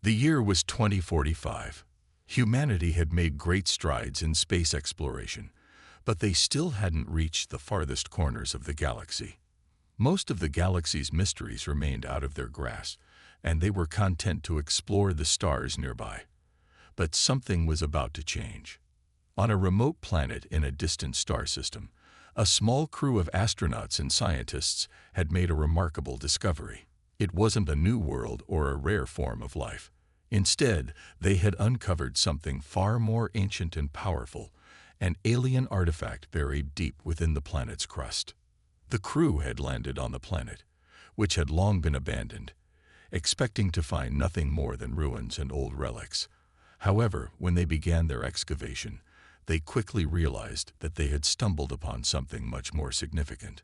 The year was 2045. Humanity had made great strides in space exploration, but they still hadn't reached the farthest corners of the galaxy. Most of the galaxy's mysteries remained out of their grasp, and they were content to explore the stars nearby. But something was about to change. On a remote planet in a distant star system, a small crew of astronauts and scientists had made a remarkable discovery. It wasn't a new world or a rare form of life. Instead, they had uncovered something far more ancient and powerful, an alien artifact buried deep within the planet's crust. The crew had landed on the planet, which had long been abandoned, expecting to find nothing more than ruins and old relics. However, when they began their excavation, they quickly realized that they had stumbled upon something much more significant.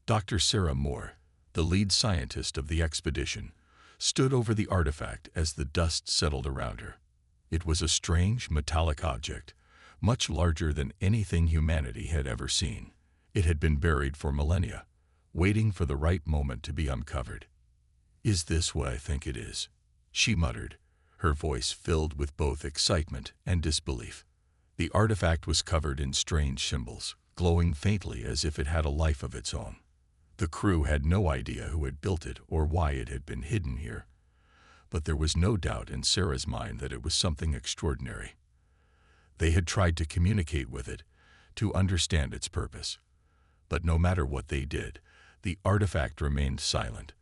Dr. Sarah Moore, the lead scientist of the expedition, stood over the artifact as the dust settled around her. It was a strange, metallic object, much larger than anything humanity had ever seen. It had been buried for millennia, waiting for the right moment to be uncovered. "Is this what I think it is?" she muttered, her voice filled with both excitement and disbelief. The artifact was covered in strange symbols, glowing faintly as if it had a life of its own. The crew had no idea who had built it or why it had been hidden here. But there was no doubt in Sarah's mind that it was something extraordinary. They had tried to communicate with it, to understand its purpose. But no matter what they did, the artifact remained silent.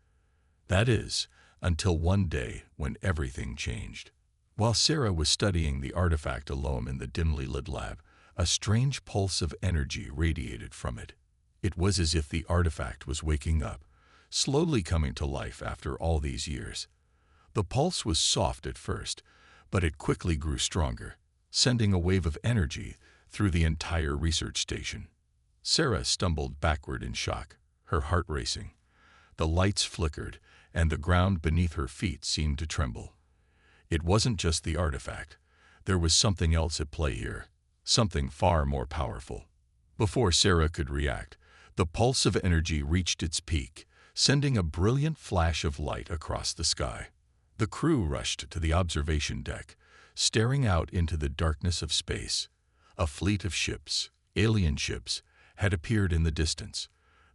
That is, until one day when everything changed. While Sarah was studying the artifact alone in the dimly lit lab, a strange pulse of energy radiated from it. It was as if the artifact was waking up, slowly coming to life after all these years. The pulse was soft at first, but it quickly grew stronger, sending a wave of energy through the entire research station. Sarah stumbled backward in shock, her heart racing. The lights flickered, and the ground beneath her feet seemed to tremble. It wasn't just the artifact. There was something else at play here, something far more powerful. Before Sarah could react, the pulse of energy reached its peak, sending a brilliant flash of light across the sky. The crew rushed to the observation deck, staring out into the darkness of space. A fleet of ships, alien ships, had appeared in the distance.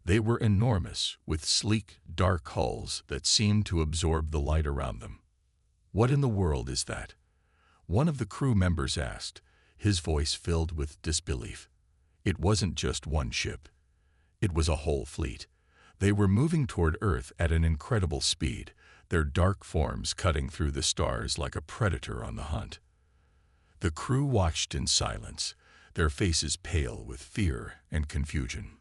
They were enormous, with sleek, dark hulls that seemed to absorb the light around them. "What in the world is that?" one of the crew members asked, his voice filled with disbelief. It wasn't just one ship. It was a whole fleet. They were moving toward Earth at an incredible speed, their dark forms cutting through the stars like a predator on the hunt. The crew watched in silence, their faces pale with fear and confusion.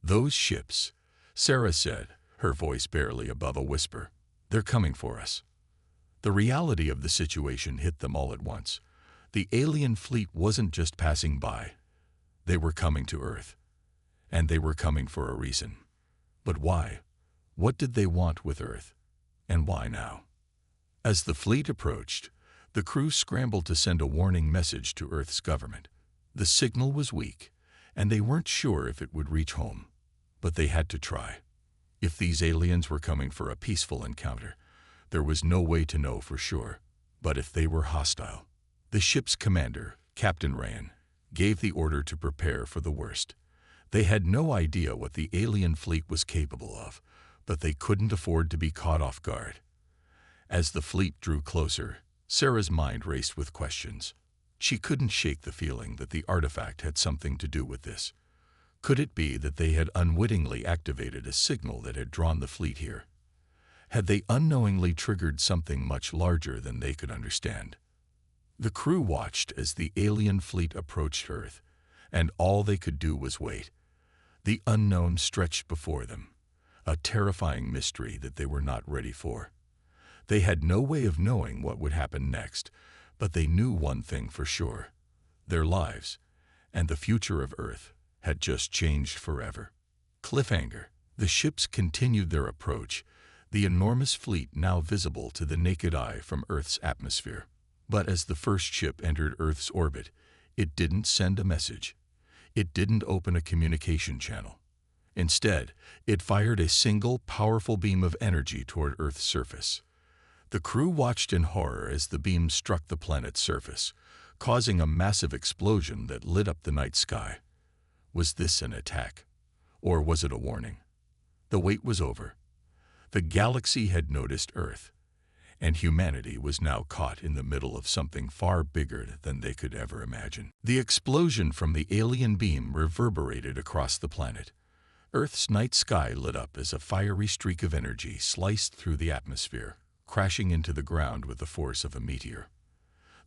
"Those ships," Sarah said, her voice barely above a whisper, "they're coming for us." The reality of the situation hit them all at once. The alien fleet wasn't just passing by. They were coming to Earth. And they were coming for a reason. But why? What did they want with Earth? And why now? As the fleet approached, the crew scrambled to send a warning message to Earth's government. The signal was weak, and they weren't sure if it would reach home. But they had to try. If these aliens were coming for a peaceful encounter, there was no way to know for sure. But if they were hostile, the ship's commander, Captain Ryan, gave the order to prepare for the worst. They had no idea what the alien fleet was capable of, but they couldn't afford to be caught off guard. As the fleet drew closer, Sarah's mind raced with questions. She couldn't shake the feeling that the artifact had something to do with this. Could it be that they had unwittingly activated a signal that had drawn the fleet here? Had they unknowingly triggered something much larger than they could understand? The crew watched as the alien fleet approached Earth, and all they could do was wait. The unknown stretched before them, a terrifying mystery that they were not ready for. They had no way of knowing what would happen next, but they knew one thing for sure. Their lives, and the future of Earth, had just changed forever. Cliffhanger. The ships continued their approach, the enormous fleet now visible to the naked eye from Earth's atmosphere. But as the first ship entered Earth's orbit, it didn't send a message. It didn't open a communication channel. Instead, it fired a single, powerful beam of energy toward Earth's surface. The crew watched in horror as the beam struck the planet's surface, causing a massive explosion that lit up the night sky. Was this an attack? Or was it a warning? The wait was over. The galaxy had noticed Earth, and humanity was now caught in the middle of something far bigger than they could ever imagine. The explosion from the alien beam reverberated across the planet. Earth's night sky lit up as a fiery streak of energy sliced through the atmosphere, crashing into the ground with the force of a meteor.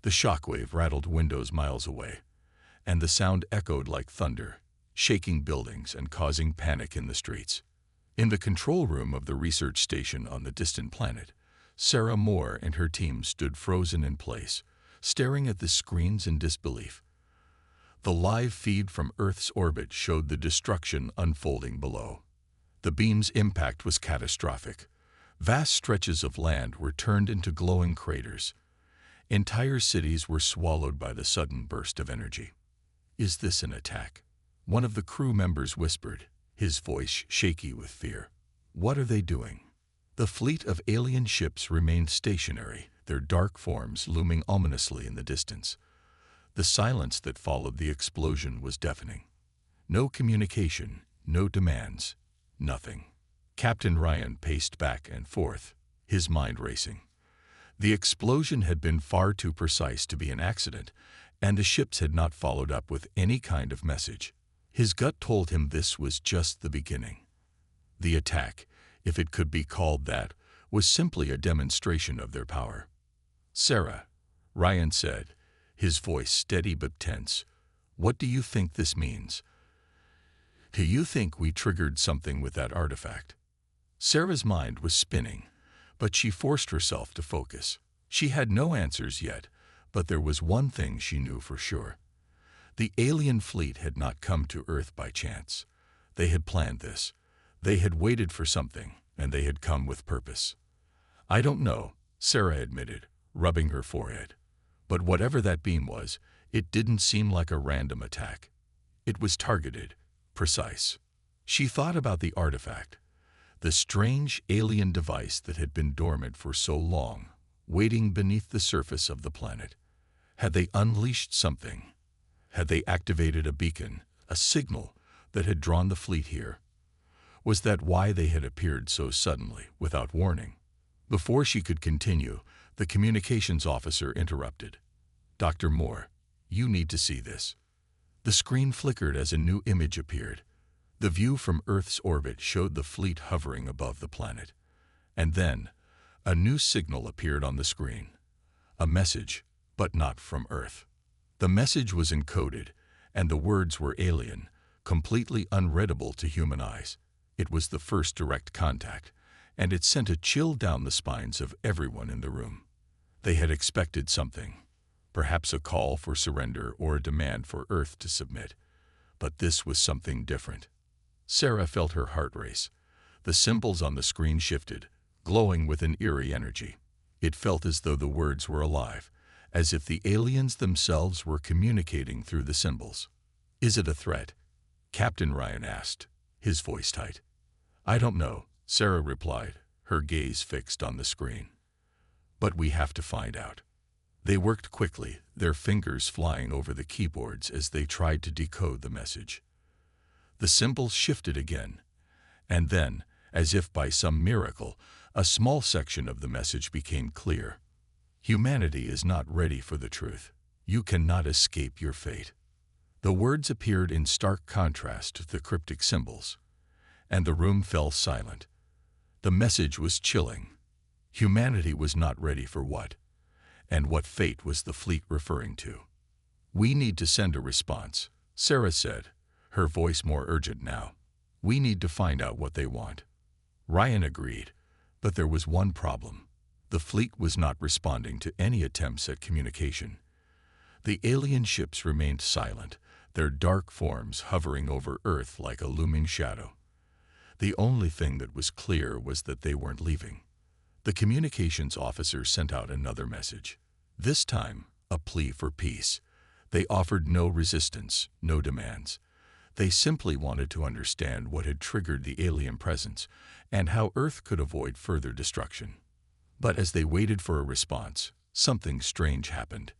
The shockwave rattled windows miles away, and the sound echoed like thunder, shaking buildings and causing panic in the streets. In the control room of the research station on the distant planet, Sarah Moore and her team stood frozen in place, staring at the screens in disbelief. The live feed from Earth's orbit showed the destruction unfolding below. The beam's impact was catastrophic. Vast stretches of land were turned into glowing craters. Entire cities were swallowed by the sudden burst of energy. "Is this an attack?" one of the crew members whispered, his voice shaky with fear. "What are they doing?" The fleet of alien ships remained stationary, their dark forms looming ominously in the distance. The silence that followed the explosion was deafening. No communication, no demands, nothing. Captain Ryan paced back and forth, his mind racing. The explosion had been far too precise to be an accident, and the ships had not followed up with any kind of message. His gut told him this was just the beginning. The attack, if it could be called that, was simply a demonstration of their power. "Sarah," Ryan said, his voice steady but tense, "what do you think this means? Do you think we triggered something with that artifact?" Sarah's mind was spinning, but she forced herself to focus. She had no answers yet, but there was one thing she knew for sure. The alien fleet had not come to Earth by chance. They had planned this. They had waited for something, and they had come with purpose. "I don't know," Sarah admitted, rubbing her forehead. "But whatever that beam was, it didn't seem like a random attack. It was targeted, precise." She thought about the artifact, the strange alien device that had been dormant for so long, waiting beneath the surface of the planet. Had they unleashed something? Had they activated a beacon, a signal that had drawn the fleet here? Was that why they had appeared so suddenly, without warning? Before she could continue, the communications officer interrupted. "Dr. Moore, you need to see this." The screen flickered as a new image appeared. The view from Earth's orbit showed the fleet hovering above the planet. And then, a new signal appeared on the screen. A message, but not from Earth. The message was encoded, and the words were alien, completely unreadable to human eyes. It was the first direct contact, and it sent a chill down the spines of everyone in the room. They had expected something, perhaps a call for surrender or a demand for Earth to submit. But this was something different. Sarah felt her heart race. The symbols on the screen shifted, glowing with an eerie energy. It felt as though the words were alive, as if the aliens themselves were communicating through the symbols. "Is it a threat?" Captain Ryan asked, his voice tight. "I don't know," Sarah replied, her gaze fixed on the screen. "But we have to find out." They worked quickly, their fingers flying over the keyboards as they tried to decode the message. The symbols shifted again, and then, as if by some miracle, a small section of the message became clear. "Humanity is not ready for the truth. You cannot escape your fate." The words appeared in stark contrast to the cryptic symbols, and the room fell silent. The message was chilling. Humanity was not ready for what? And what fate was the fleet referring to? "We need to send a response," Sarah said, her voice more urgent now. "We need to find out what they want." Ryan agreed, but there was one problem. The fleet was not responding to any attempts at communication. The alien ships remained silent, their dark forms hovering over Earth like a looming shadow. The only thing that was clear was that they weren't leaving. The communications officer sent out another message. This time, a plea for peace. They offered no resistance, no demands. They simply wanted to understand what had triggered the alien presence and how Earth could avoid further destruction. But as they waited for a response, something strange happened.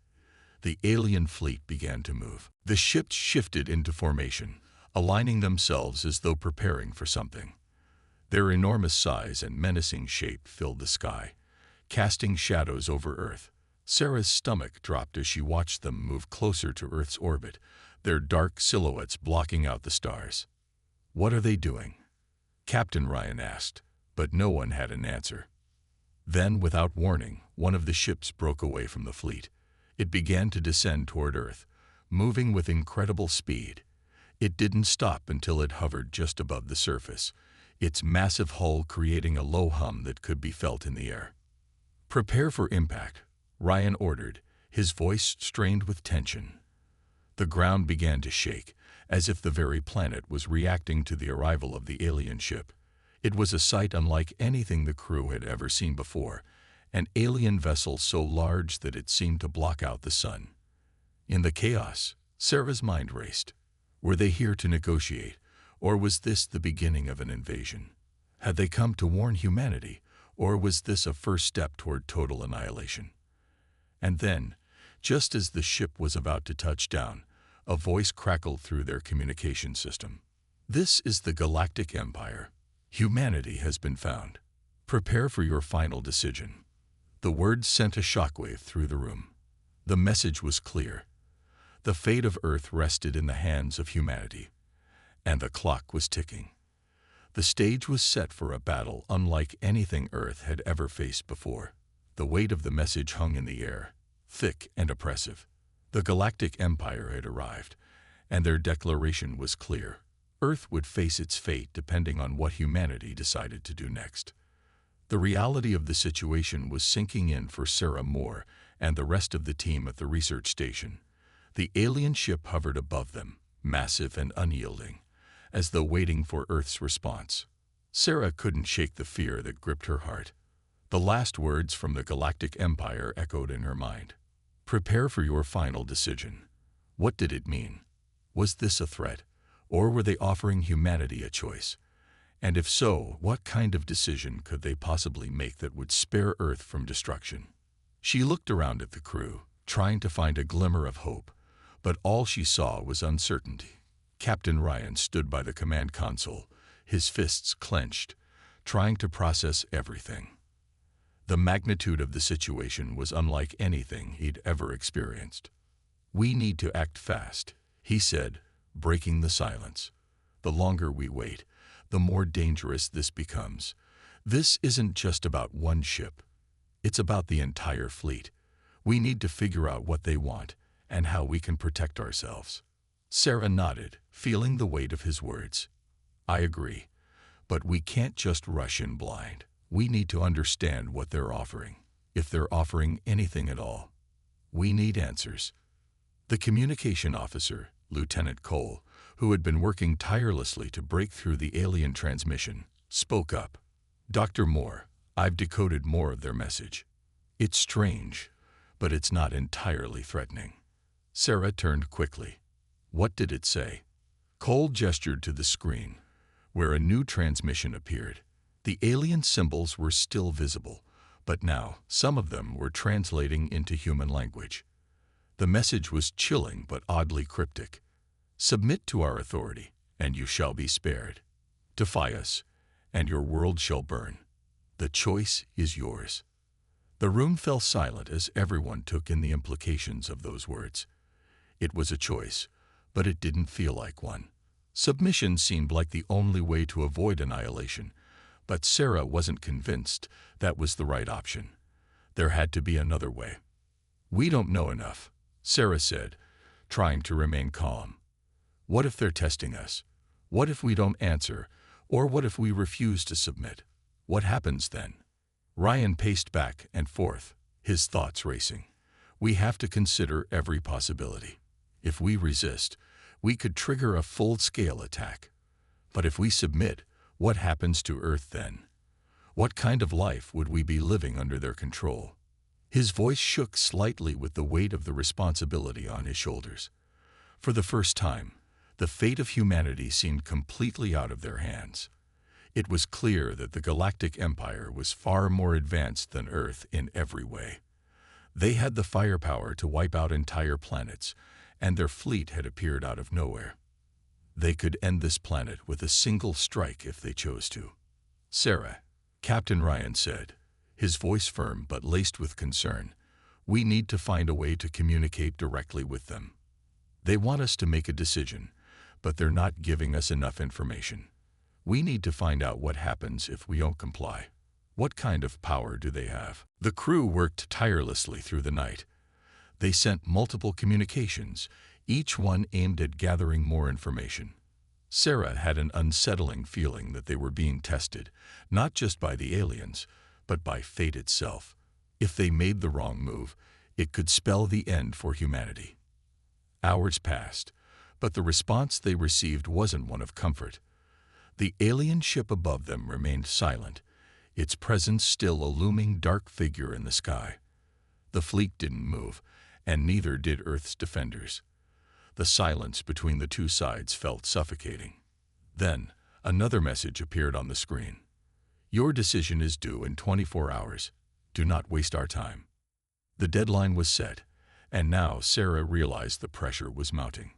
The alien fleet began to move. The ships shifted into formation, aligning themselves as though preparing for something. Their enormous size and menacing shape filled the sky, casting shadows over Earth. Sarah's stomach dropped as she watched them move closer to Earth's orbit, their dark silhouettes blocking out the stars. "What are they doing?" Captain Ryan asked, but no one had an answer. Then, without warning, one of the ships broke away from the fleet. It began to descend toward Earth, moving with incredible speed. It didn't stop until it hovered just above the surface, its massive hull creating a low hum that could be felt in the air. "Prepare for impact," Ryan ordered, his voice strained with tension. The ground began to shake, as if the very planet was reacting to the arrival of the alien ship. It was a sight unlike anything the crew had ever seen before, an alien vessel so large that it seemed to block out the sun. In the chaos, Sarah's mind raced. Were they here to negotiate, or was this the beginning of an invasion? Had they come to warn humanity, or was this a first step toward total annihilation? And then, just as the ship was about to touch down, a voice crackled through their communication system. "This is the Galactic Empire. Humanity has been found. Prepare for your final decision." The words sent a shockwave through the room. The message was clear. The fate of Earth rested in the hands of humanity, and the clock was ticking. The stage was set for a battle unlike anything Earth had ever faced before. The weight of the message hung in the air, thick and oppressive. The Galactic Empire had arrived, and their declaration was clear. Earth would face its fate depending on what humanity decided to do next. The reality of the situation was sinking in for Sarah Moore and the rest of the team at the research station. The alien ship hovered above them, massive and unyielding, as though waiting for Earth's response. Sarah couldn't shake the fear that gripped her heart. The last words from the Galactic Empire echoed in her mind. "Prepare for your final decision." What did it mean? Was this a threat, or were they offering humanity a choice? And if so, what kind of decision could they possibly make that would spare Earth from destruction? She looked around at the crew, trying to find a glimmer of hope, but all she saw was uncertainty. Captain Ryan stood by the command console, his fists clenched, trying to process everything. The magnitude of the situation was unlike anything he'd ever experienced. "We need to act fast," he said, breaking the silence. "The longer we wait, the more dangerous this becomes. This isn't just about one ship. It's about the entire fleet. We need to figure out what they want and how we can protect ourselves." Sarah nodded, feeling the weight of his words. "I agree, but we can't just rush in blind. We need to understand what they're offering, if they're offering anything at all. We need answers." The communication officer, Lieutenant Cole, who had been working tirelessly to break through the alien transmission, spoke up. "Dr. Moore, I've decoded more of their message. It's strange, but it's not entirely threatening." Sarah turned quickly. "What did it say?" Cole gestured to the screen, where a new transmission appeared. The alien symbols were still visible, but now some of them were translating into human language. The message was chilling but oddly cryptic. "Submit to our authority, and you shall be spared. Defy us, and your world shall burn. The choice is yours." The room fell silent as everyone took in the implications of those words. It was a choice, but it didn't feel like one. Submission seemed like the only way to avoid annihilation, but Sarah wasn't convinced that was the right option. There had to be another way. "We don't know enough," Sarah said, trying to remain calm. "What if they're testing us? What if we don't answer? Or what if we refuse to submit? What happens then?" Ryan paced back and forth, his thoughts racing. "We have to consider every possibility. If we resist, we could trigger a full-scale attack. But if we submit, what happens to Earth then? What kind of life would we be living under their control?" His voice shook slightly with the weight of the responsibility on his shoulders. For the first time, the fate of humanity seemed completely out of their hands. It was clear that the Galactic Empire was far more advanced than Earth in every way. They had the firepower to wipe out entire planets, and their fleet had appeared out of nowhere. They could end this planet with a single strike if they chose to. "Sarah," Captain Ryan said, his voice firm but laced with concern, "we need to find a way to communicate directly with them. They want us to make a decision, but they're not giving us enough information. We need to find out what happens if we don't comply. What kind of power do they have?" The crew worked tirelessly through the night. They sent multiple communications, each one aimed at gathering more information. Sarah had an unsettling feeling that they were being tested, not just by the aliens, but by fate itself. If they made the wrong move, it could spell the end for humanity. Hours passed, but the response they received wasn't one of comfort. The alien ship above them remained silent, its presence still a looming dark figure in the sky. The fleet didn't move, and neither did Earth's defenders. The silence between the two sides felt suffocating. Then, another message appeared on the screen. "Your decision is due in 24 hours. Do not waste our time." The deadline was set, and now Sarah realized the pressure was mounting.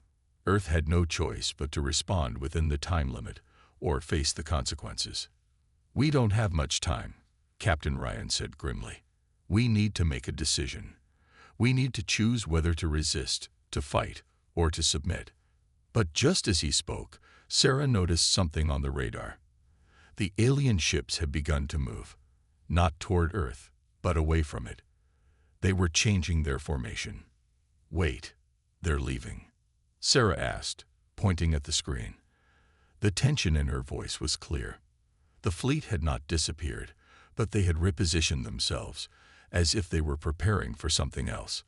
Earth had no choice but to respond within the time limit or face the consequences. "We don't have much time," Captain Ryan said grimly. "We need to make a decision. We need to choose whether to resist, to fight, or to submit." But just as he spoke, Sarah noticed something on the radar. The alien ships had begun to move, not toward Earth, but away from it. They were changing their formation. "Wait, they're leaving," Sarah asked, pointing at the screen. The tension in her voice was clear. The fleet had not disappeared, but they had repositioned themselves, as if they were preparing for something else.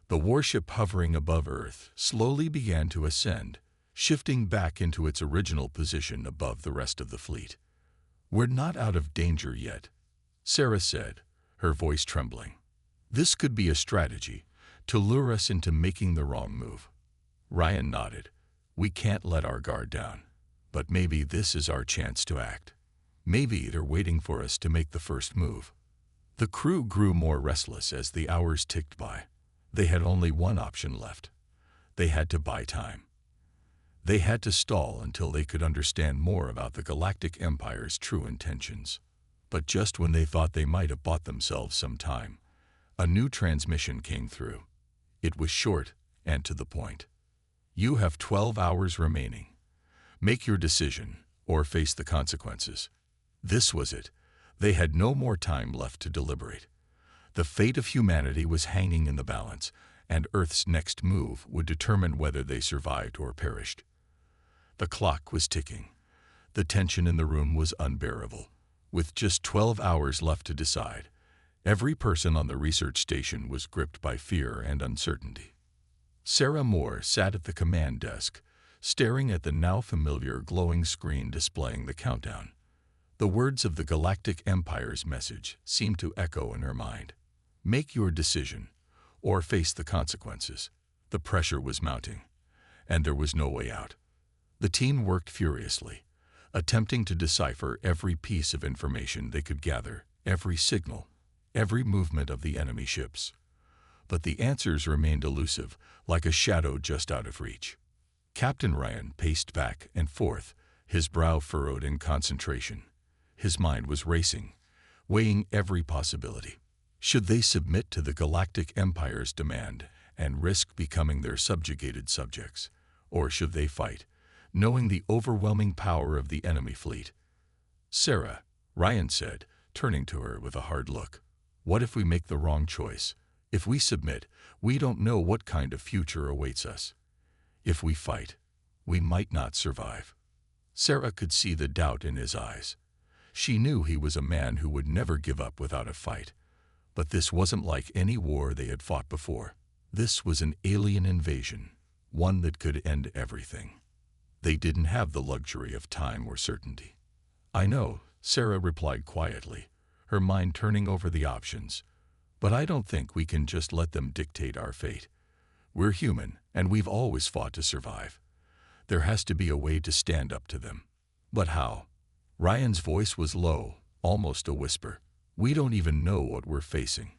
The warship hovering above Earth slowly began to ascend, shifting back into its original position above the rest of the fleet. "We're not out of danger yet," Sarah said, her voice trembling. "This could be a strategy to lure us into making the wrong move." Ryan nodded. "We can't let our guard down, but maybe this is our chance to act. Maybe they're waiting for us to make the first move." The crew grew more restless as the hours ticked by. They had only one option left. They had to buy time. They had to stall until they could understand more about the Galactic Empire's true intentions. But just when they thought they might have bought themselves some time, a new transmission came through. It was short and to the point. "You have 12 hours remaining. Make your decision or face the consequences." This was it. They had no more time left to deliberate. The fate of humanity was hanging in the balance, and Earth's next move would determine whether they survived or perished. The clock was ticking. The tension in the room was unbearable. With just 12 hours left to decide, every person on the research station was gripped by fear and uncertainty. Sarah Moore sat at the command desk, staring at the now familiar glowing screen displaying the countdown. The words of the Galactic Empire's message seemed to echo in her mind. "Make your decision, or face the consequences." The pressure was mounting, and there was no way out. The team worked furiously, attempting to decipher every piece of information they could gather, every signal, every movement of the enemy ships. But the answers remained elusive, like a shadow just out of reach. Captain Ryan paced back and forth, his brow furrowed in concentration. His mind was racing, weighing every possibility. Should they submit to the Galactic Empire's demand and risk becoming their subjugated subjects? Or should they fight, knowing the overwhelming power of the enemy fleet? "Sarah," Ryan said, turning to her with a hard look, "what if we make the wrong choice? If we submit, we don't know what kind of future awaits us. If we fight, we might not survive." Sarah could see the doubt in his eyes. She knew he was a man who would never give up without a fight. But this wasn't like any war they had fought before. This was an alien invasion, one that could end everything. They didn't have the luxury of time or certainty. "I know," Sarah replied quietly, her mind turning over the options. "But I don't think we can just let them dictate our fate. We're human, and we've always fought to survive. There has to be a way to stand up to them." "But how?" Ryan's voice was low, almost a whisper. "We don't even know what we're facing.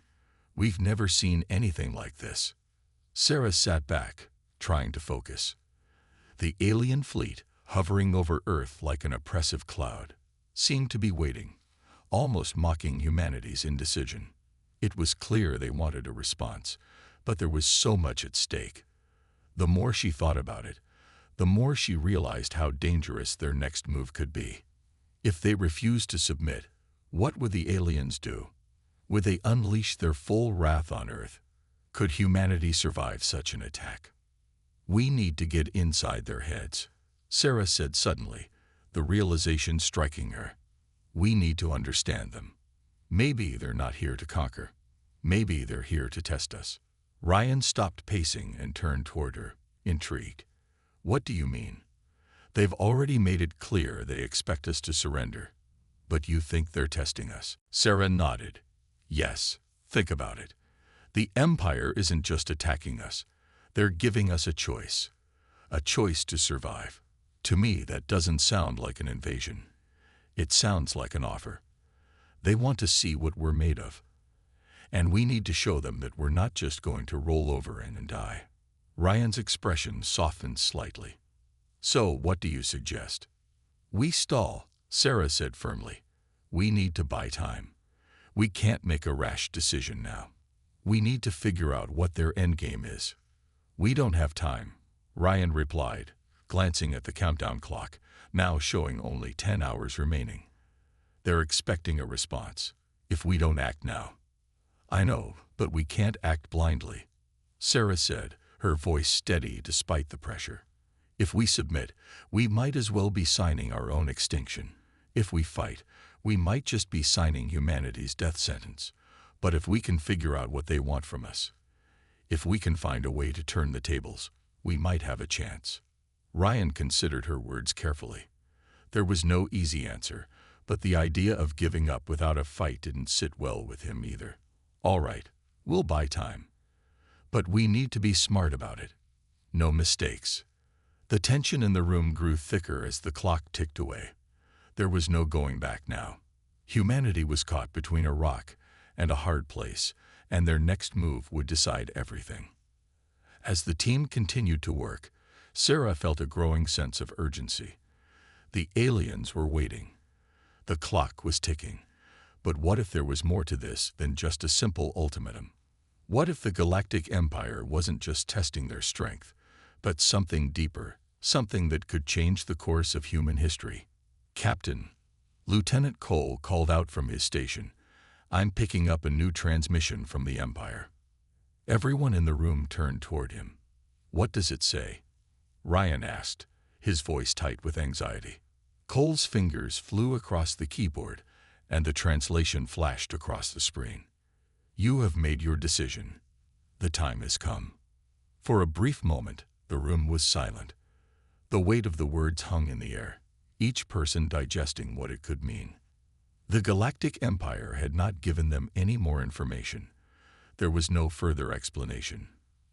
We've never seen anything like this." Sarah sat back, trying to focus. The alien fleet, hovering over Earth like an oppressive cloud, seemed to be waiting, almost mocking humanity's indecision. It was clear they wanted a response, but there was so much at stake. The more she thought about it, the more she realized how dangerous their next move could be. If they refused to submit, what would the aliens do? Would they unleash their full wrath on Earth? Could humanity survive such an attack? "We need to get inside their heads," Sarah said suddenly, the realization striking her. "We need to understand them. Maybe they're not here to conquer. Maybe they're here to test us." Ryan stopped pacing and turned toward her, intrigued. "What do you mean?" "They've already made it clear they expect us to surrender. But you think they're testing us?" Sarah nodded. "Yes, think about it. The Empire isn't just attacking us. They're giving us a choice to survive. To me, that doesn't sound like an invasion. It sounds like an offer. They want to see what we're made of. And we need to show them that we're not just going to roll over and die." Ryan's expression softened slightly. "So, what do you suggest?" "We stall," Sarah said firmly. "We need to buy time. We can't make a rash decision now. We need to figure out what their endgame is." "We don't have time," Ryan replied, glancing at the countdown clock, now showing only 10 hours remaining. "They're expecting a response, if we don't act now." "I know, but we can't act blindly," Sarah said, her voice steady despite the pressure. "If we submit, we might as well be signing our own extinction. If we fight, we might just be signing humanity's death sentence. But if we can figure out what they want from us, if we can find a way to turn the tables, we might have a chance." Ryan considered her words carefully. There was no easy answer, but the idea of giving up without a fight didn't sit well with him either. "All right, we'll buy time. But we need to be smart about it. No mistakes." The tension in the room grew thicker as the clock ticked away. There was no going back now. Humanity was caught between a rock and a hard place, and their next move would decide everything. As the team continued to work, Sarah felt a growing sense of urgency. The aliens were waiting. The clock was ticking. But what if there was more to this than just a simple ultimatum? What if the Galactic Empire wasn't just testing their strength, but something deeper, something that could change the course of human history? "Captain," Lieutenant Cole called out from his station, "I'm picking up a new transmission from the Empire." Everyone in the room turned toward him. "What does it say?" Ryan asked, his voice tight with anxiety. Cole's fingers flew across the keyboard, and the translation flashed across the screen. "You have made your decision. The time has come." For a brief moment, the room was silent. The weight of the words hung in the air, each person digesting what it could mean. The Galactic Empire had not given them any more information. There was no further explanation,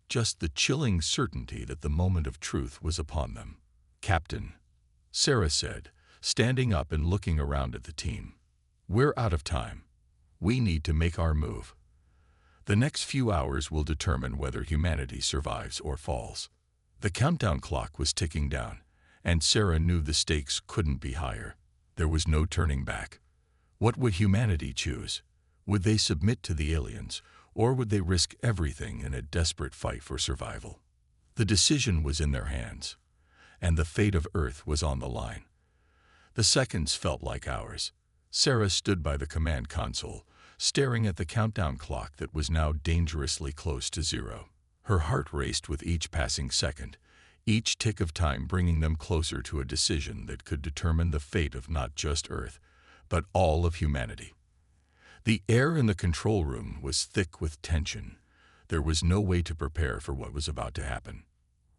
just the chilling certainty that the moment of truth was upon them. "Captain," Sarah said, standing up and looking around at the team, "we're out of time. We need to make our move. The next few hours will determine whether humanity survives or falls." The countdown clock was ticking down, and Sarah knew the stakes couldn't be higher. There was no turning back. What would humanity choose? Would they submit to the aliens, or would they risk everything in a desperate fight for survival? The decision was in their hands, and the fate of Earth was on the line. The seconds felt like hours. Sarah stood by the command console, staring at the countdown clock that was now dangerously close to zero. Her heart raced with each passing second, each tick of time bringing them closer to a decision that could determine the fate of not just Earth, but all of humanity. The air in the control room was thick with tension. There was no way to prepare for what was about to happen.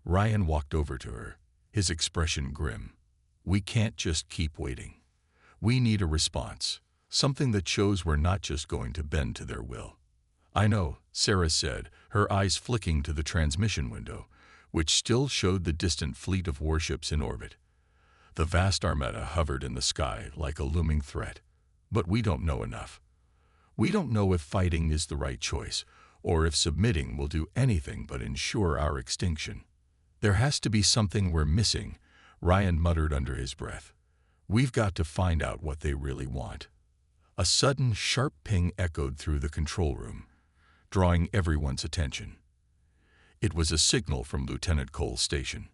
Ryan walked over to her, his expression grim. "We can't just keep waiting. We need a response, something that shows we're not just going to bend to their will." "I know," Sarah said, her eyes flicking to the transmission window, which still showed the distant fleet of warships in orbit. The vast armada hovered in the sky like a looming threat. But we don't know enough. We don't know if fighting is the right choice, or if submitting will do anything but ensure our extinction. There has to be something we're missing, Ryan muttered under his breath. We've got to find out what they really want. A sudden, sharp ping echoed through the control room, drawing everyone's attention. It was a signal from Lieutenant Cole's station.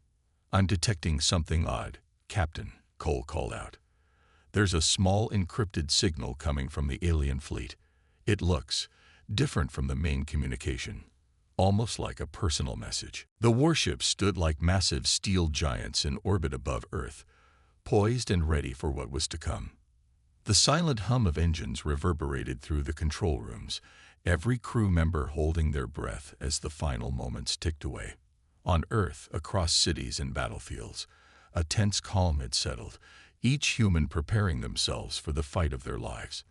I'm detecting something odd, Captain, Cole called out. There's a small encrypted signal coming from the alien fleet. It looks different from the main communication, almost like a personal message. The warships stood like massive steel giants in orbit above Earth, poised and ready for what was to come. The silent hum of engines reverberated through the control rooms, every crew member holding their breath as the final moments ticked away. On Earth, across cities and battlefields, a tense calm had settled, each human preparing themselves for the fight of their lives.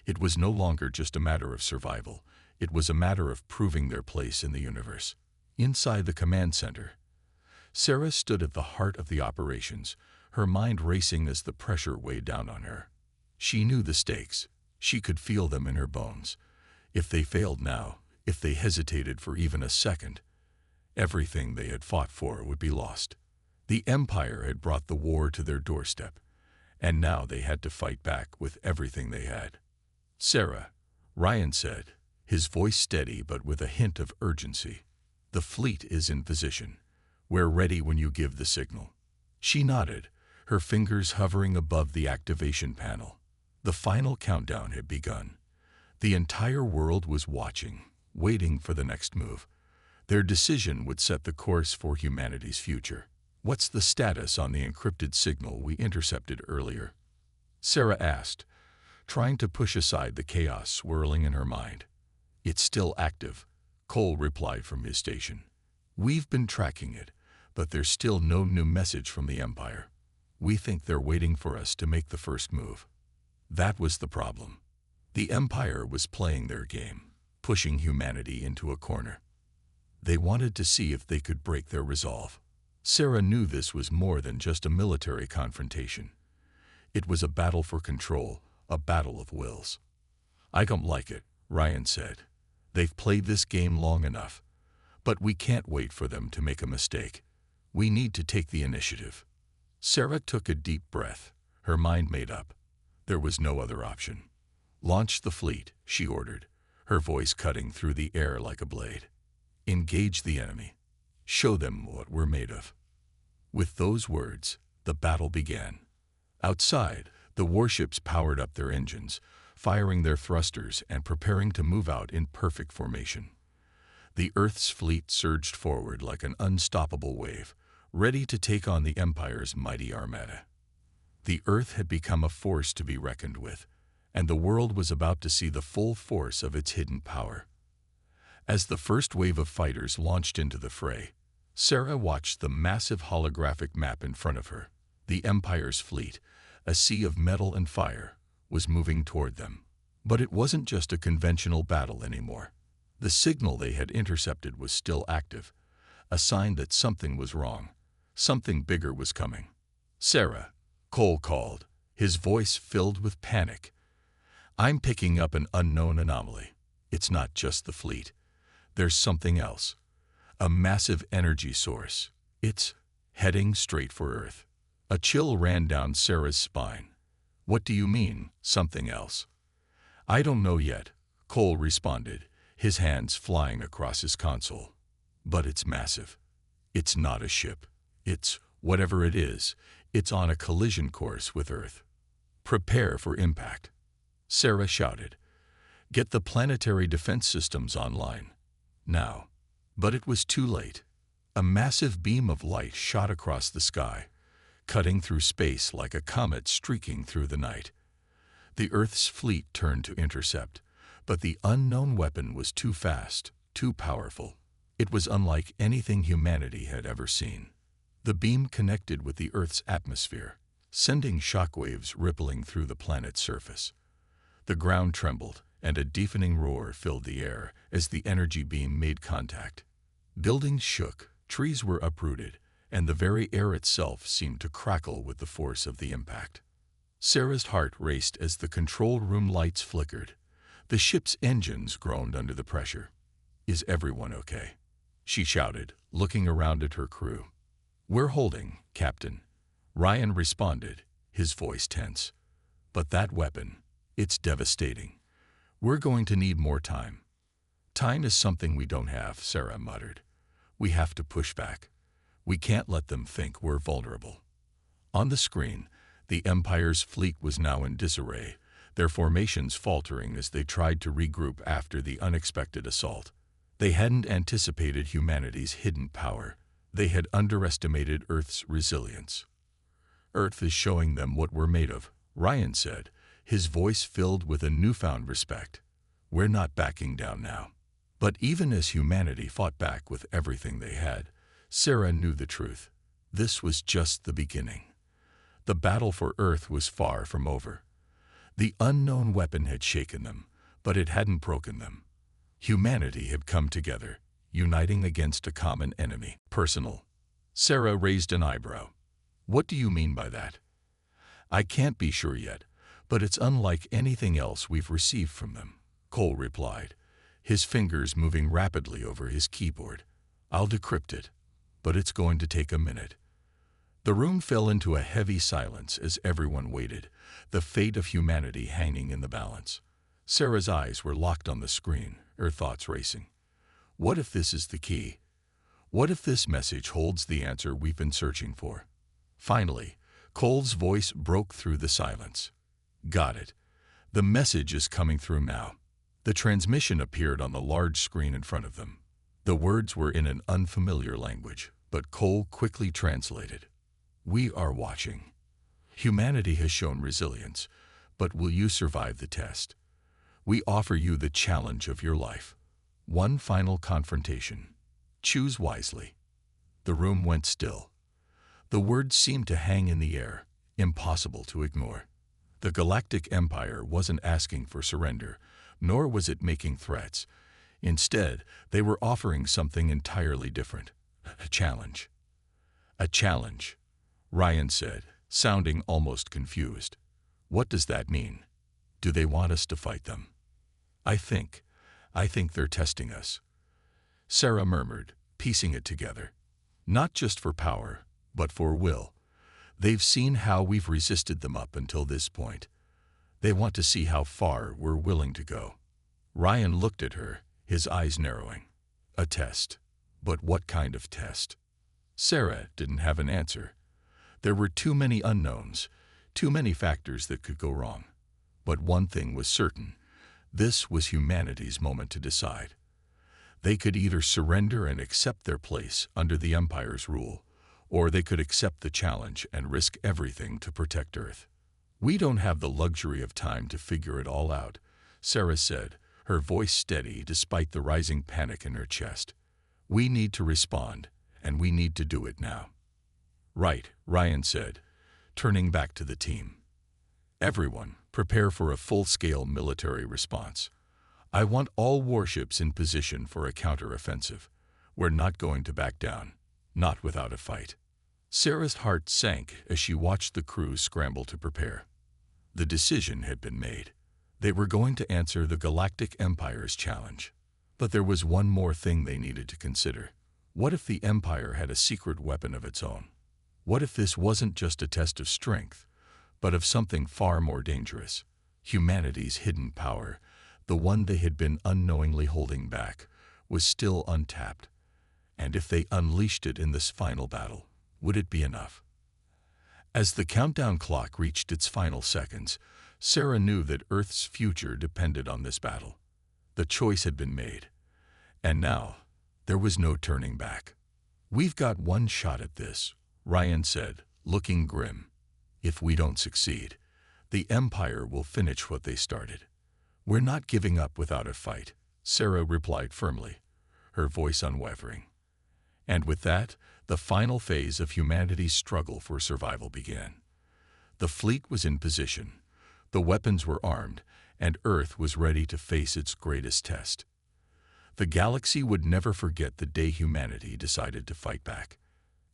It was no longer just a matter of survival. It was a matter of proving their place in the universe. Inside the command center, Sarah stood at the heart of the operations, her mind racing as the pressure weighed down on her. She knew the stakes. She could feel them in her bones. If they failed now, if they hesitated for even a second, everything they had fought for would be lost. The Empire had brought the war to their doorstep, and now they had to fight back with everything they had. Sarah, Ryan said, his voice steady but with a hint of urgency. The fleet is in position. We're ready when you give the signal. She nodded, her fingers hovering above the activation panel. The final countdown had begun. The entire world was watching, waiting for the next move. Their decision would set the course for humanity's future. What's the status on the encrypted signal we intercepted earlier? Sarah asked, trying to push aside the chaos swirling in her mind. It's still active, Cole replied from his station. We've been tracking it, but there's still no new message from the Empire. We think they're waiting for us to make the first move. That was the problem. The Empire was playing their game, pushing humanity into a corner. They wanted to see if they could break their resolve. Sarah knew this was more than just a military confrontation. It was a battle for control, a battle of wills. I don't like it, Ryan said. They've played this game long enough. But we can't wait for them to make a mistake. We need to take the initiative. Sarah took a deep breath, her mind made up. There was no other option. Launch the fleet, she ordered, her voice cutting through the air like a blade. Engage the enemy. Show them what we're made of. With those words, the battle began. Outside, the warships powered up their engines, firing their thrusters and preparing to move out in perfect formation. The Earth's fleet surged forward like an unstoppable wave, ready to take on the Empire's mighty armada. The Earth had become a force to be reckoned with, and the world was about to see the full force of its hidden power. As the first wave of fighters launched into the fray, Sarah watched the massive holographic map in front of her. The Empire's fleet, a sea of metal and fire, was moving toward them. But it wasn't just a conventional battle anymore. The signal they had intercepted was still active, a sign that something was wrong. Something bigger was coming. Sarah, Cole called, his voice filled with panic. I'm picking up an unknown anomaly. It's not just the fleet. There's something else. A massive energy source. It's heading straight for Earth. A chill ran down Sarah's spine. What do you mean, something else? I don't know yet, Cole responded, his hands flying across his console. But it's massive. It's not a ship. It's whatever it is. It's on a collision course with Earth. Prepare for impact. Sarah shouted. Get the planetary defense systems online. Now. But it was too late. A massive beam of light shot across the sky, cutting through space like a comet streaking through the night. The Earth's fleet turned to intercept, but the unknown weapon was too fast, too powerful. It was unlike anything humanity had ever seen. The beam connected with the Earth's atmosphere, sending shockwaves rippling through the planet's surface. The ground trembled, and a deafening roar filled the air as the energy beam made contact. Buildings shook, trees were uprooted, and the very air itself seemed to crackle with the force of the impact. Sarah's heart raced as the control room lights flickered. The ship's engines groaned under the pressure. "Is everyone okay?" she shouted, looking around at her crew. "We're holding, Captain," Ryan responded, his voice tense. "But that weapon, it's devastating. We're going to need more time." "Time is something we don't have," Sarah muttered. "We have to push back. We can't let them think we're vulnerable." On the screen, the Empire's fleet was now in disarray, their formations faltering as they tried to regroup after the unexpected assault. They hadn't anticipated humanity's hidden power. They had underestimated Earth's resilience. "Earth is showing them what we're made of," Ryan said, his voice filled with a newfound respect. "We're not backing down now." But even as humanity fought back with everything they had, Sarah knew the truth. This was just the beginning. The battle for Earth was far from over. The unknown weapon had shaken them, but it hadn't broken them. Humanity had come together, uniting against a common enemy. "Personal." Sarah raised an eyebrow. "What do you mean by that?" "I can't be sure yet, but it's unlike anything else we've received from them," Cole replied, his fingers moving rapidly over his keyboard. "I'll decrypt it, but it's going to take a minute." The room fell into a heavy silence as everyone waited, the fate of humanity hanging in the balance. Sarah's eyes were locked on the screen, her thoughts racing. What if this is the key? What if this message holds the answer we've been searching for? Finally, Cole's voice broke through the silence. "Got it. The message is coming through now." The transmission appeared on the large screen in front of them. The words were in an unfamiliar language, but Cole quickly translated. "We are watching. Humanity has shown resilience, but will you survive the test? We offer you the challenge of your life. One final confrontation. Choose wisely." The room went still. The words seemed to hang in the air, impossible to ignore. The Galactic Empire wasn't asking for surrender, nor was it making threats. Instead, they were offering something entirely different. A challenge. "A challenge," Ryan said, sounding almost confused. "What does that mean? Do they want us to fight them?" I think they're testing us," Sarah murmured, piecing it together. "Not just for power, but for will. They've seen how we've resisted them up until this point. They want to see how far we're willing to go." Ryan looked at her, his eyes narrowing. "A test. But what kind of test?" Sarah didn't have an answer. There were too many unknowns, too many factors that could go wrong. But one thing was certain. This was humanity's moment to decide. They could either surrender and accept their place under the Empire's rule, or they could accept the challenge and risk everything to protect Earth. "We don't have the luxury of time to figure it all out," Sarah said, her voice steady despite the rising panic in her chest. "We need to respond, and we need to do it now." "Right," Ryan said, turning back to the team. "Everyone, prepare for a full-scale military response. I want all warships in position for a counter-offensive. We're not going to back down, not without a fight." Sarah's heart sank as she watched the crew scramble to prepare. The decision had been made. They were going to answer the Galactic Empire's challenge. But there was one more thing they needed to consider. What if the Empire had a secret weapon of its own? What if this wasn't just a test of strength, but of something far more dangerous? Humanity's hidden power, the one they had been unknowingly holding back, was still untapped. And if they unleashed it in this final battle, would it be enough? As the countdown clock reached its final seconds, Sarah knew that Earth's future depended on this battle. The choice had been made. And now, there was no turning back. "We've got one shot at this," Ryan said, looking grim. "If we don't succeed, the Empire will finish what they started." "We're not giving up without a fight," Sarah replied firmly, her voice unwavering. And with that, the final phase of humanity's struggle for survival began. The fleet was in position, the weapons were armed, and Earth was ready to face its greatest test. The galaxy would never forget the day humanity decided to fight back.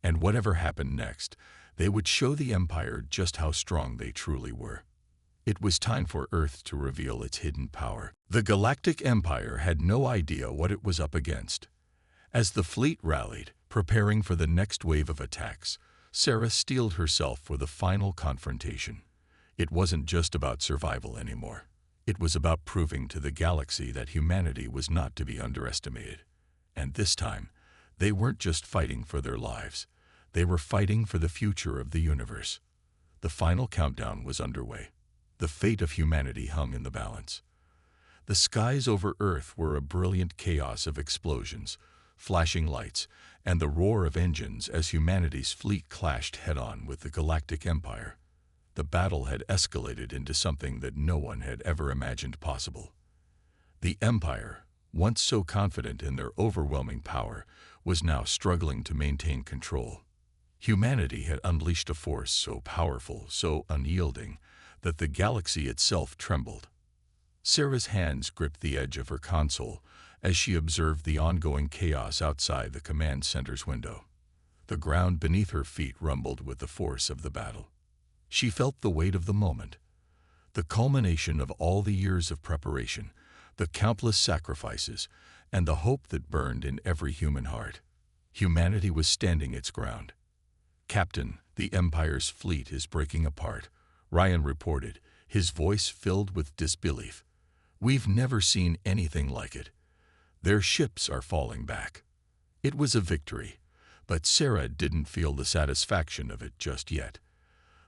And whatever happened next, they would show the Empire just how strong they truly were. It was time for Earth to reveal its hidden power. The Galactic Empire had no idea what it was up against. As the fleet rallied, preparing for the next wave of attacks, Sarah steeled herself for the final confrontation. It wasn't just about survival anymore. It was about proving to the galaxy that humanity was not to be underestimated. And this time, they weren't just fighting for their lives. They were fighting for the future of the universe. The final countdown was underway. The fate of humanity hung in the balance. The skies over Earth were a brilliant chaos of explosions, flashing lights, and the roar of engines as humanity's fleet clashed head-on with the Galactic Empire. The battle had escalated into something that no one had ever imagined possible. The Empire, once so confident in their overwhelming power, was now struggling to maintain control. Humanity had unleashed a force so powerful, so unyielding, that the galaxy itself trembled. Sarah's hands gripped the edge of her console as she observed the ongoing chaos outside the command center's window. The ground beneath her feet rumbled with the force of the battle. She felt the weight of the moment, the culmination of all the years of preparation, the countless sacrifices, and the hope that burned in every human heart. Humanity was standing its ground. "Captain, the Empire's fleet is breaking apart," Ryan reported, his voice filled with disbelief. "We've never seen anything like it. Their ships are falling back." It was a victory, but Sarah didn't feel the satisfaction of it just yet.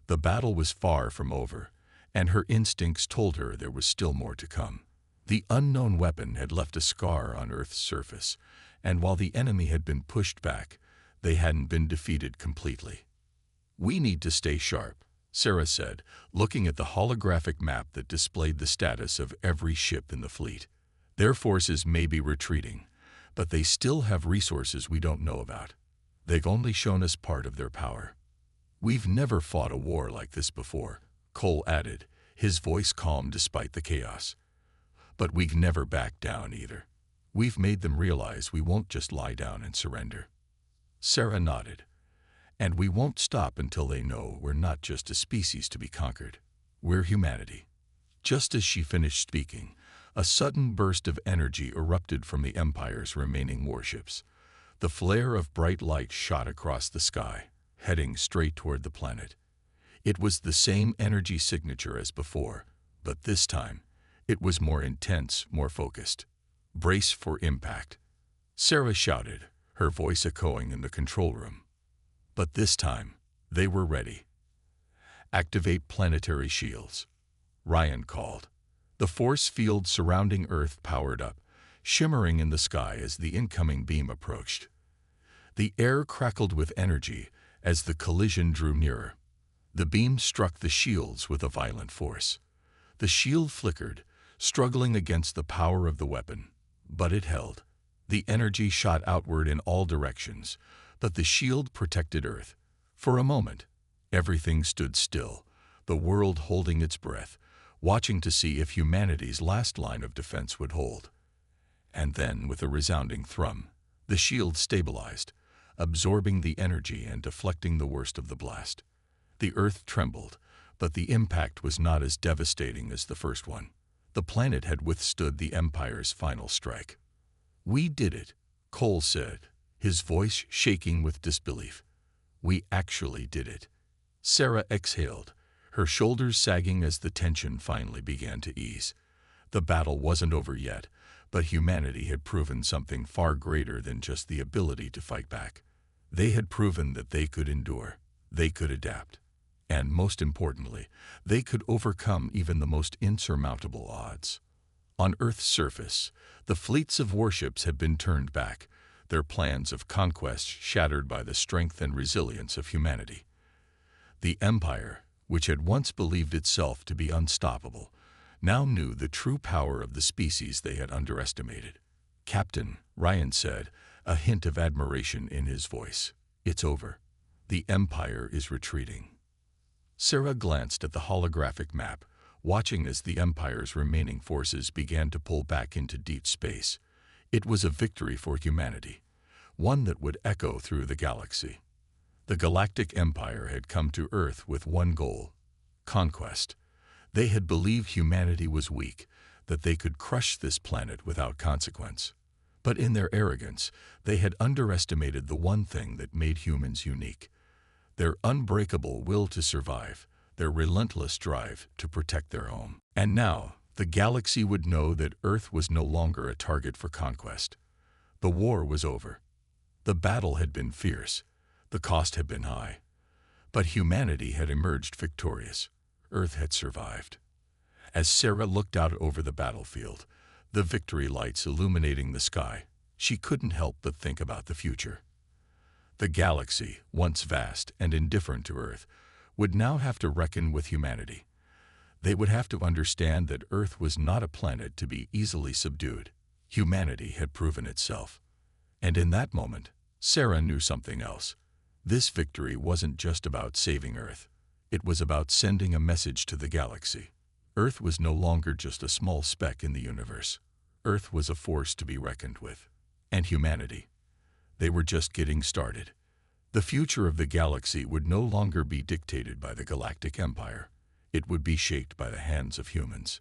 The battle was far from over, and her instincts told her there was still more to come. The unknown weapon had left a scar on Earth's surface, and while the enemy had been pushed back, they hadn't been defeated completely. "We need to stay sharp," Sarah said, looking at the holographic map that displayed the status of every ship in the fleet. "Their forces may be retreating, but they still have resources we don't know about. They've only shown us part of their power." "We've never fought a war like this before," Cole added, his voice calm despite the chaos. "But we've never backed down either. We've made them realize we won't just lie down and surrender." Sarah nodded. "And we won't stop until they know we're not just a species to be conquered. We're humanity." Just as she finished speaking, a sudden burst of energy erupted from the Empire's remaining warships. The flare of bright light shot across the sky, heading straight toward the planet. It was the same energy signature as before, but this time, it was more intense, more focused. "Brace for impact," Sarah shouted, her voice echoing in the control room. But this time, they were ready. "Activate planetary shields," Ryan called. The force field surrounding Earth powered up, shimmering in the sky as the incoming beam approached. The air crackled with energy as the collision drew nearer. The beam struck the shields with a violent force. The shield flickered, struggling against the power of the weapon, but it held. The energy shot outward in all directions, but the shield protected Earth. For a moment, everything stood still, the world holding its breath, watching to see if humanity's last line of defense would hold. And then, with a resounding thrum, the shield stabilized, absorbing the energy and deflecting the worst of the blast. The Earth trembled, but the impact was not as devastating as the first one. The planet had withstood the Empire's final strike. "We did it," Cole said, his voice shaking with disbelief. "We actually did it." Sarah exhaled, her shoulders sagging as the tension finally began to ease. The battle wasn't over yet, but humanity had proven something far greater than just the ability to fight back. They had proven that they could endure, they could adapt, and most importantly, they could overcome even the most insurmountable odds. On Earth's surface, the fleets of warships had been turned back, their plans of conquest shattered by the strength and resilience of humanity. The Empire, which had once believed itself to be unstoppable, now knew the true power of the species they had underestimated. "Captain," Ryan said, a hint of admiration in his voice, "it's over. The Empire is retreating." Sarah glanced at the holographic map, watching as the Empire's remaining forces began to pull back into deep space. It was a victory for humanity, one that would echo through the galaxy. The Galactic Empire had come to Earth with one goal: conquest. They had believed humanity was weak, that they could crush this planet without consequence. But in their arrogance, they had underestimated the one thing that made humans unique: their unbreakable will to survive, their relentless drive to protect their home. And now, the galaxy would know that Earth was no longer a target for conquest. The war was over. The battle had been fierce. The cost had been high. But humanity had emerged victorious. Earth had survived. As Sarah looked out over the battlefield, the victory lights illuminating the sky, she couldn't help but think about the future. The galaxy, once vast and indifferent to Earth, would now have to reckon with humanity. They would have to understand that Earth was not a planet to be easily subdued. Humanity had proven itself. And in that moment, Sarah knew something else. This victory wasn't just about saving Earth. It was about sending a message to the galaxy. Earth was no longer just a small speck in the universe. Earth was a force to be reckoned with. And humanity. They were just getting started. The future of the galaxy would no longer be dictated by the Galactic Empire. It would be shaped by the hands of humans.